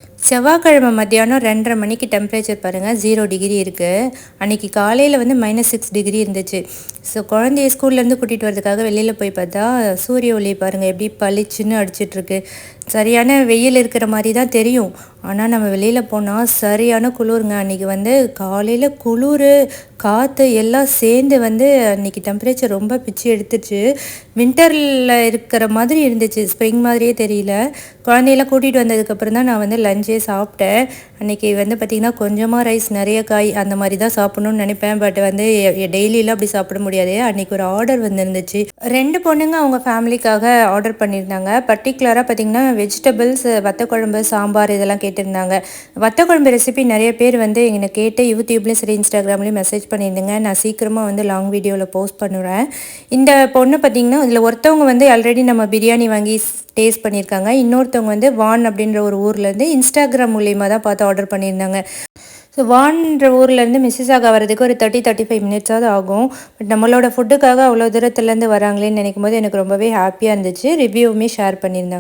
செவ்வாய்க்கிழமை மத்தியானம் 2:30 மணிக்கு டெம்பரேச்சர் பாருங்கள் 0 டிகிரி இருக்குது. அன்றைக்கி காலையில் வந்து -6 டிகிரி இருந்துச்சு. ஸோ குழந்தைய ஸ்கூல்லேருந்து கூட்டிகிட்டு வரதுக்காக வெளியில் போய் பார்த்தா சூரிய ஒளி பாருங்கள் எப்படி பளிச்சுன்னு அடிச்சிட்ருக்கு. சரியான வெயில் இருக்கிற மாதிரி தான் தெரியும். ஆனால் நம்ம வெளியில் போனால் சரியான குளிருங்க. அன்றைக்கி வந்து காலையில் குளிர் காற்று எல்லாம் சேர்ந்து வந்து அன்றைக்கி டெம்பரேச்சர் ரொம்ப பிச்சு எடுத்துச்சு. வின்டரில் இருக்கிற மாதிரி இருந்துச்சு, ஸ்ப்ரிங் மாதிரியே தெரியல. குழந்தையெல்லாம் கூட்டிகிட்டு வந்ததுக்கப்புறம் தான் நான் வந்து லஞ்சே சாப்பிட்டேன். அன்றைக்கி வந்து பார்த்திங்கன்னா கொஞ்சமாக ரைஸ் நிறைய காய் அந்த மாதிரி தான் சாப்பிட்ணுன்னு நினைப்பேன். பட் வந்து டெய்லியெலாம் அப்படி சாப்பிட முடியாது. அன்றைக்கி ஒரு ஆர்டர் வந்துருந்துச்சு. 2 பொண்ணுங்க அவங்க ஃபேமிலிக்காக ஆர்டர் பண்ணியிருந்தாங்க. பர்டிகுலராக பார்த்திங்கன்னா வெஜிடபிள்ஸ், வத்தக்குழம்பு, சாம்பார் இதெல்லாம் கேட்டிருந்தாங்க. வத்தக்குழம்பு ரெசிபி நிறைய பேர் வந்து என்னை கேட்டு யூடியூப்லேயும் சரி இன்ஸ்டாகிராம்லேயும் மெசேஜ் பண்ணியிருந்தேங்க. நான் சீக்கிரமாக வந்து லாங் வீடியோவில் போஸ்ட் பண்ணுறேன். இந்த பொண்ணு பார்த்திங்கன்னா இதில் ஒருத்தவங்க வந்து ஆல்ரெடி நம்ம பிரியாணி வாங்கி டேஸ்ட் பண்ணியிருக்காங்க. இன்னொருத்தவங்க வந்து வான் அப்படின்ற ஒரு ஊர்லேருந்து இன்ஸ்டாகிராம் மூலியமாக தான் பார்த்து ஆர்டர் பண்ணியிருந்தாங்க. ஸோ வான்ற ஊர்லேருந்து மிஸ்ஸிசாகா வரதுக்கு ஒரு 30-35 மினிட்ஸாவது ஆகும். பட் நம்மளோட ஃபுட்டுக்காக அவ்வளோ தூரத்துலேருந்து வராங்களேன்னு நினைக்கும் போது எனக்கு ரொம்பவே ஹாப்பியாக இருந்துச்சு. ரிவ்யூவுமே ஷேர் பண்ணியிருந்தாங்க.